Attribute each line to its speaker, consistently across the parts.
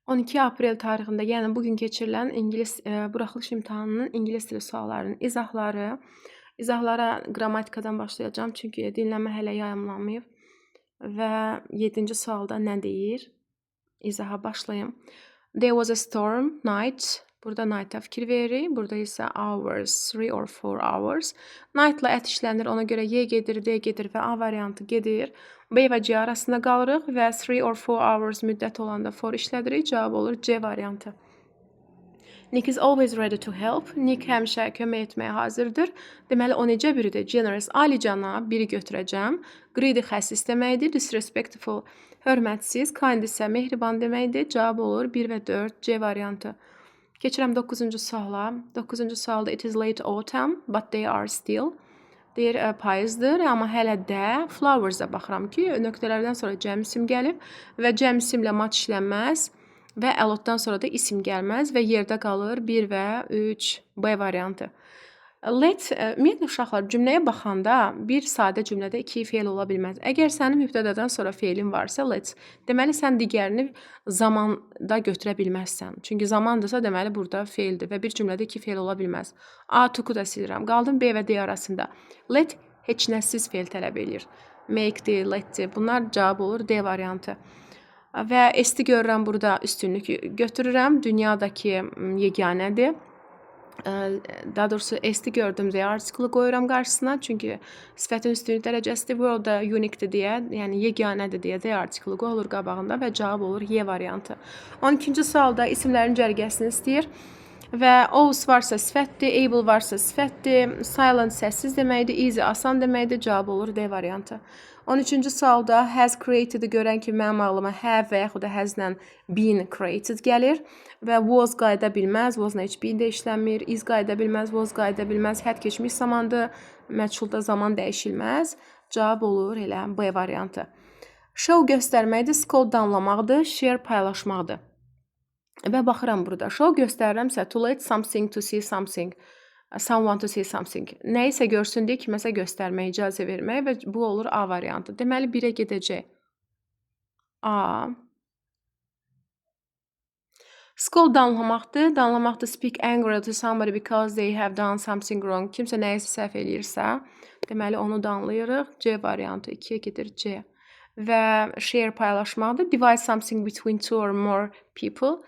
Speaker 1: 12 aprel tarixində, yəni bugün keçirilən buraxılış imtahanının ingilis dili suallarının izahları. İzahlara qrammatikadan başlayacağım, çünki dinləmə hələ yayımlanmayıb. Və 7-ci sualda nə deyir? İzaha başlayım. There was a storm, night. Burada night'a fikir veririk. Burada isə hours, 3 or 4 hours. Night'la ət ona görə Y gedir, D gedir və A variantı gedir. B və C arasında qalırıq və 3 or 4 hours müddət olanda for işlədirik. Cavab olur C variantı. Nick is always ready to help. Nick həmişə kömək etməyə hazırdır. Deməli, o necə biridir? Generous, alicana biri götürəcəm. Greedy xəsis deməkdir. Disrespectful, hörmətsiz. Kind isə mehriban deməkdir. Cavab olur 1 və 4, C variantı. Keçirəm 9-cu suala. 9-cu sualda it is late autumn, but they are still. Deyir, payızdır, amma hələ də flowers-a baxıram ki, nöqtələrdən sonra cəmsim gəlib və cəmsimlə mat işlənməz və allotdan sonra da isim gəlməz və yerdə qalır 1 və 3, B variantı. Let, ümumiyyətlə uşaqlar, cümləyə baxanda bir sadə cümlədə iki feil ola bilməz. Əgər sənin mübtədədən sonra feilin varsa, let, deməli sən digərini zamanda götürə bilməzsən. Çünki zamandırsa, deməli burada feildir və bir cümlədə iki feil ola bilməz. A, to-ku da silirəm. Qaldım B və D arasında. Let heç nəsiz feil tələb edir. Make-dir, let-dir. Bunlar cavab olur D variantı. Və esti görürəm burada üstünlük götürürəm. Dünyadakı yeganədir. Daha doğrusu esti gördüm deyə artiklı qoyuram qarşısına. Çünki sifətin üstünlük dərəcəsidir. Burada unique-dir deyə, yəni yeganədir deyə deyə artiklı qoyulur qabağında və cavab olur Y variantı. 12-ci sualda isimlərin cərgəsini istəyir. Və ous varsa sifətdir, able varsa sifətdir, silent səssiz deməkdir, easy asan deməkdir, cavab olur D variantı. 13-cü sualda has created-i görən ki, mənim ağlıma have və yaxud da has-lə been created gəlir və was qayıda bilməz, was-la heç been də işlənmir, is qayıda bilməz, was qayıda bilməz, had keçmiş zamandır, məchulda zaman dəyişilməz, cavab olur elə B variantı. Show göstərməkdir, scold danlamaqdır, share paylaşmaqdır. Və baxıram burada. Show göstərirəmsə, to let something to see something, someone to see something. Nəyisə görsün deyə kiməsə göstərmək, icazə vermək və bu olur A variantı. Deməli, 1-ə gedəcək. A. Scold danlamaqdır. Danlamaqdır, speak angrily to somebody because they have done something wrong. Kimsə nəyisə səhv eləyirsə, deməli, onu danlayırıq. C variantı 2-yə gedir C. Və share paylaşmaqdır. Divide something between two or more people.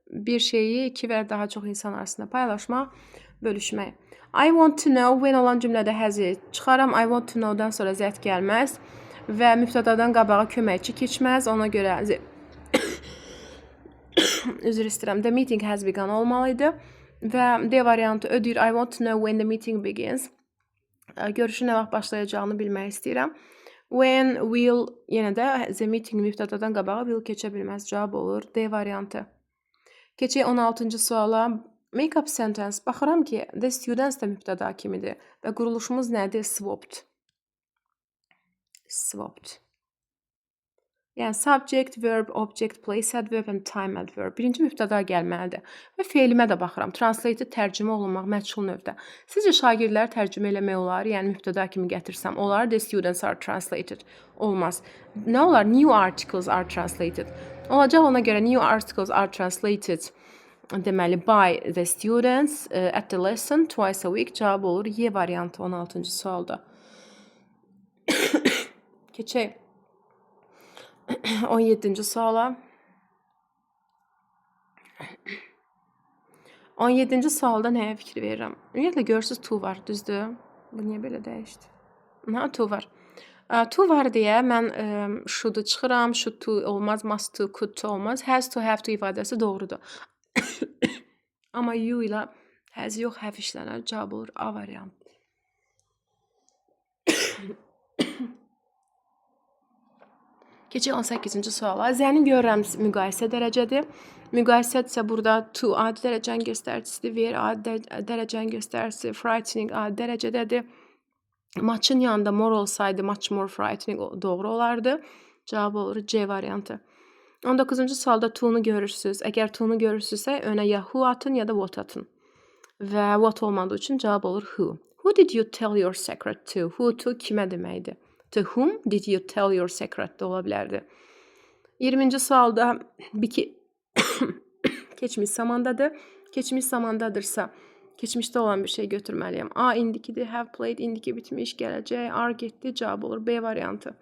Speaker 1: Bir şeyi iki və daha çox insan arasında paylaşmaq, bölüşmək. I want to know when olan cümlədə həzi çıxaram. I want to know-dan sonra zət gəlməz və mübtədadan qabağa köməkçi keçməz. Ona görə üzr istəyirəm. The meeting has begun olmalıydı və D variantı ödür. I want to know when the meeting begins. Görüşün nə vaxt başlayacağını bilmək istəyirəm. When will, yenə də the meeting mübtədadan qabağa will keçə bilməz. Cavab olur D variantı. Keçək 16-cı suala. Make up sentence. Baxıram ki, the students da mübtəda kimidir və quruluşumuz nədir? Swapped. Swapped. Yəni, subject, verb, object, place adverb and time adverb. Birinci mübtəda gəlməlidir. Və feilimə də baxıram. Translated tərcümə olunmaq, məchul növdə. Sizcə şagirdləri tərcümə eləmək olar? Yəni, mübtəda kimi gətirsəm, olar. The students are translated. Olmaz. Nə olar? New articles are translated. Olacaq ona görə new articles are translated. Deməli, by the students at the lesson twice a week. Cavab olur Y variantı 16-cı sualda. Keçək 17-ci suala. 17-ci sualda nəyə fikir verirəm? Ümumiyyətlə, görürsünüz, to var, düzdür? Bu niyə belə dəyişdi? To var. To var deyə mən should-u çıxıram, should to olmaz, must to, could to olmaz. Has to, have to ifadəsi doğrudur. Amma you ilə has yox, have işlənər. Cavab olur A variantı. Keçək 18-ci suala. Zəni görürəm müqayisə dərəcədir. Müqayisədirsə burada to adi dərəcənin göstəricisidir, where adi dərəcənin göstəricisi, frightening adi dərəcədədir. Much'ın yanında more olsaydı, much more frightening doğru olardı. Cavab olur C variantı. 19-cu sualda to-nu görürsünüz. Əgər to-nu görürsünüzsə, önə ya who atın, ya da what atın. Və what olmadığı üçün cavab olur who. Who did you tell your secret to? Who to kimə deməkdir? To whom did you tell your secret də ola bilərdi. 20-ci sualda Keçmiş zamandadır. Keçmiş zamandadırsa keçmişdə olan bir şey götürməliyəm. A indikidir, have played indiki bitmiş, gələcək, are getdi, cavab olur B variantı.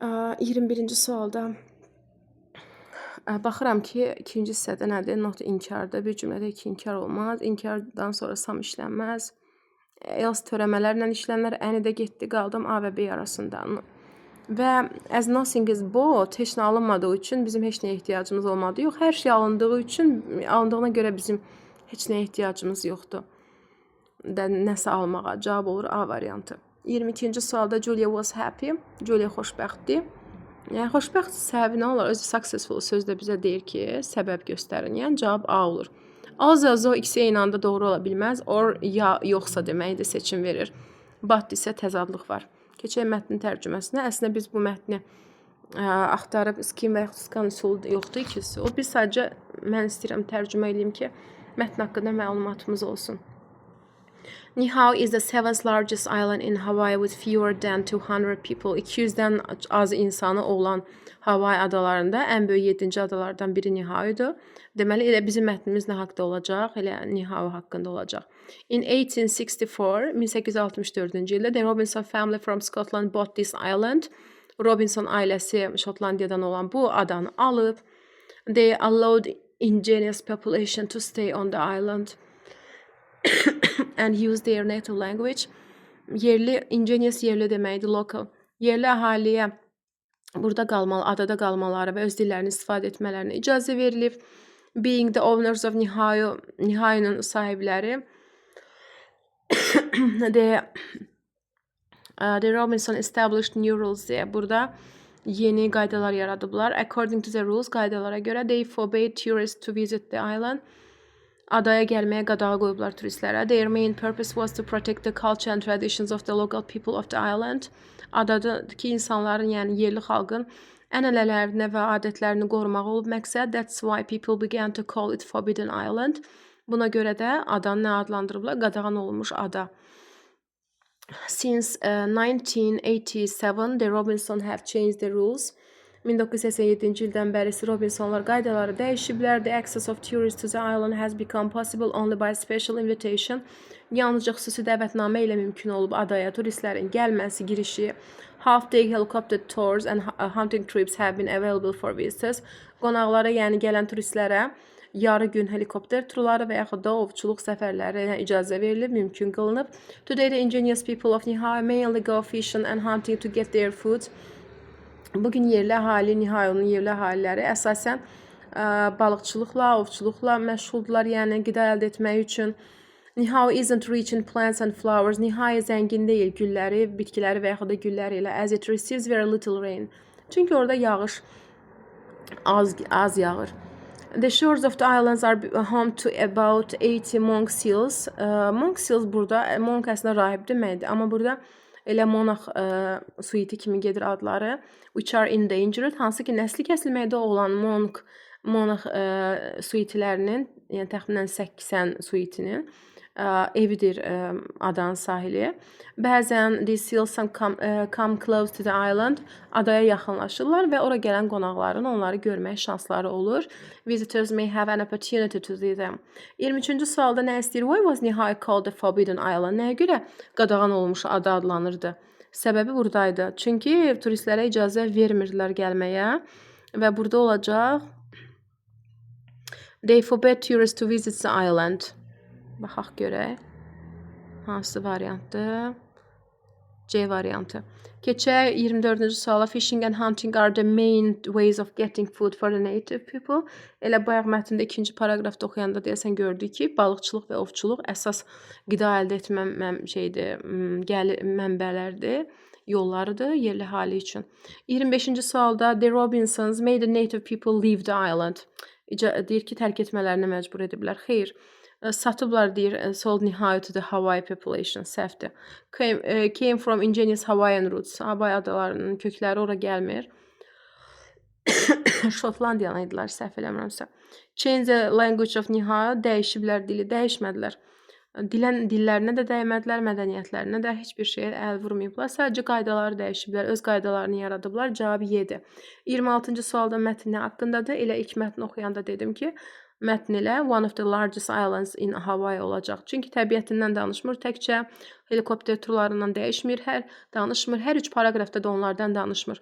Speaker 1: 21-ci sualda baxıram ki, ikinci hissədə nədir? Not inkardır. Bir cümlədə iki inkar olmaz. İnkardan sonra sam işlənməz. Else törəmələrlə işlənər. Any də getdi, qaldım A və B arasında. Və as nothing is bought, heç nə alınmadığı üçün bizim heç nəyə ehtiyacımız olmadı. Yox, hər şey alındığına görə bizim heç nəyə ehtiyacımız yoxdur. Nəsə almağa. Cavab olur A variantı. 22-ci sualda Julia was happy. Julia xoşbəxtdir. Yəni xoşbəxt səbəbi nə olar? Özü successful sözdə bizə deyir ki, səbəb göstərin. Yəni cavab A olur. Az ikisi eyni anda doğru ola bilməz. Or ya yoxsa deməkdir, seçim verir. But isə təzadlıq var. Keçək mətnin tərcüməsinə. Əslində biz bu mətni axtarıb skin və yaxud scan üsulu yoxdur ikisi. O biz sadəcə mən istəyirəm tərcümə edeyim ki, mətn haqqında məlumatımız olsun. Niihau is the 7th largest island in Hawaii with fewer than 200 people. 200-dən az insanı olan Hawaii adalarında ən böyük 7-ci adalardan biri Niihau'dur. Deməli, elə bizim mətnimiz nə haqqında olacaq? Elə Niihau haqqında olacaq. In 1864, 1864-cü ildə the Robinson family from Scotland bought this island. Robinson ailəsi Şotlandiyadan olan bu adanı alıb. They allowed indigenous population to stay on the island and use their native language. Indigenous yerli deməkdir, local. Yerli əhaliyə burada qalmalı, adada qalmaları və öz dillərini istifadə etmələrinə icazə verilib. Being the owners of Niihau, Niihau'nun sahibləri. The Robinson established new rules deyə burada yeni qaydalar yaradıblar. According to the rules, qaydalara görə they forbade tourists to visit the island. Adaya gəlməyə qadağa qoyublar turistlərə. Their main purpose was to protect the culture and traditions of the local people of the island. Adadakı insanların, yəni yerli xalqın ənənələrini və adətlərini qorumaq olub məqsəd. That's why people began to call it Forbidden Island. Buna görə də adanı nə adlandırıblar? Qadağan olunmuş ada. Since 1987, the Robinson have changed the rules. 1987-ci ildən bəri Robinsonlar qaydaları dəyişiblər. The access of tourists to the island has become possible only by special invitation. Yalnızca xüsusi dəvətnamə ilə mümkün olub adaya turistlərin gəlməsi, girişi. Half-day helicopter tours and hunting trips have been available for visitors. Qonaqlara, yəni gələn turistlərə yarı gün helikopter turları və yaxud da ovçuluq səfərləri icazə verilib, mümkün qılınıb. Today the indigenous people of Niihau mainly go fishing and hunting to get their food. Bugün yerli əhali, Niihau'nun yerli əhaliləri əsasən balıqçılıqla, ovçuluqla məşğuldurlar, yəni qida əldə etmək üçün. Niihau isn't rich in plants and flowers. Niihau zəngin deyil gülləri, bitkiləri və yaxud da gülləri ilə. As it receives very little rain. Çünki orada yağış az yağır. The shores of the islands are home to about 80 monk seals. Monk seals burada, monk əslində rahib deməkdir, amma burada elə monarx suiti kimi gedir adları. Which are endangered. Hansı ki, nəsli kəsilməkdə olan monarx suitilərinin, yəni təxminən 80 suitinin evidir adanın sahili. Bəzən these seals come close to the island. Adaya yaxınlaşırlar və ora gələn qonaqların onları görmək şansları olur. Visitors may have an opportunity to see them. 23-cü sualda nə istəyir? Why was Niihau called the Forbidden Island? Nəyə görə qadağan olmuş ada adlanırdı? Səbəbi buradaydı. Çünki turistlərə icazə vermirdilər gəlməyə və burada olacaq they forbade tourists to visit the island. Baxaq görək. Hansı variantdır? C variantı. Keçək 24-cü suala. Fishing and hunting are the main ways of getting food for the native people. Elə bayaq mətndə ikinci paragrafda oxuyanda deyəsən gördük ki, balıqçılıq və ovçuluq əsas qida əldə etmə mənbələrdir, yollarıdır yerli hali üçün. 25-ci sualda The Robinsons made the native people leave the island. Deyir ki, tərk etmələrinə məcbur ediblər. Xeyr. Satıblar deyir, sold Niihau to the Hawaii population, səhvdir. Came from indigenous Hawaiian roots. Hawaii adalarının kökləri ora gəlmir. Şotlandiyalı idilər, səhv eləmirəmsə. Change the language of Niihau, dəyişiblər dili, dəyişmədilər. Dillərinə də dəymədilər, mədəniyyətlərinə də heç bir şeyə əl vurmayıblar. Sadəcə qaydaları dəyişiblər, öz qaydalarını yaradıblar. Cavabı Y-dir. 26-cı sualda mətn nə haqqındadır? Elə ilk mətni oxuyanda dedim ki, mətn ilə one of the largest islands in Hawaii olacaq. Çünki təbiətindən danışmır, təkcə helikopter turlarından danışmır. Hər üç paraqrafda da onlardan danışmır.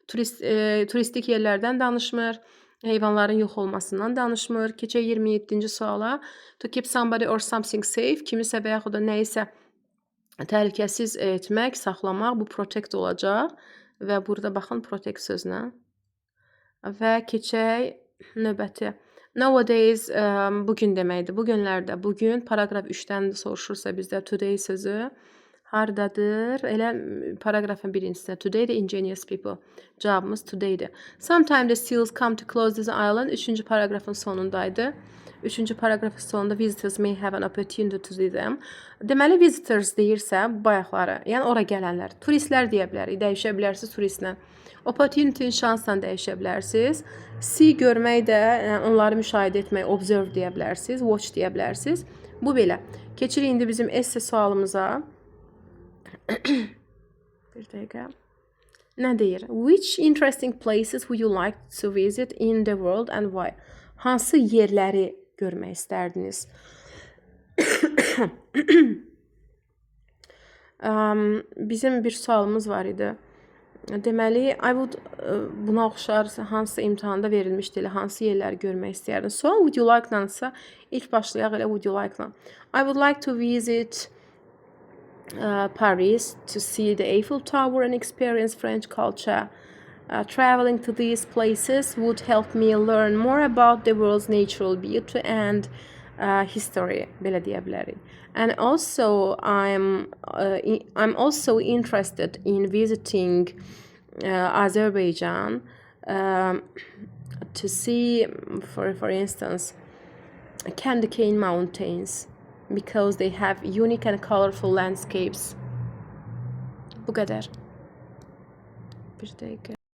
Speaker 1: Turistik yerlərdən danışmır. Heyvanların yox olmasından danışmır. Keçək 27-ci suala. To keep somebody or something safe, kimisə və yaxud da nəyisə təhlükəsiz etmək, saxlamaq, bu protect olacaq. Və burada baxın protect sözünə. Və keçək növbəti. Nowadays, bugün deməkdir. Bu günlərdə, bugün paraqraf 3-dən soruşursa bizdə today sözü hardadır? Elə paraqrafın birincisində. Today the ingenious people. Cavabımız today'dir. Sometimes the seals come to close this island. 3-cü paraqrafın sonundaydı. 3-cü paraqrafın sonunda visitors may have an opportunity to see them. Deməli visitors deyirsə bayaqları, yəni ora gələnlər, turistlər deyə bilərik, dəyişə bilərsiniz turistlə. Opportunity-ni şansla dəyişə bilərsiniz. See görmək də, onları müşahidə etmək, observe deyə bilərsiniz, watch deyə bilərsiniz. Bu belə. Keçirik indi bizim esse sualımıza. Bir dəqiqə. Nə deyir? Which interesting places would you like to visit in the world and why? Hansı yerləri görmək istərdiniz? Bizim bir sualımız var idi. Deməli, buna oxşar hansı imtahanda verilmişdi, elə hansı yerləri görmək istəyərdin? Sual would you like-lansa, ilk başlayaq elə would you like-lan. I would like to visit Paris to see the Eiffel Tower and experience French culture. Traveling to these places would help me learn more about the world's natural beauty and history, belə deyə bilərik. And also, I'm also interested in visiting Azerbaijan to see, for instance, Candy Cane Mountains, because they have unique and colorful landscapes. Bu qədər. Bir dəqiqə.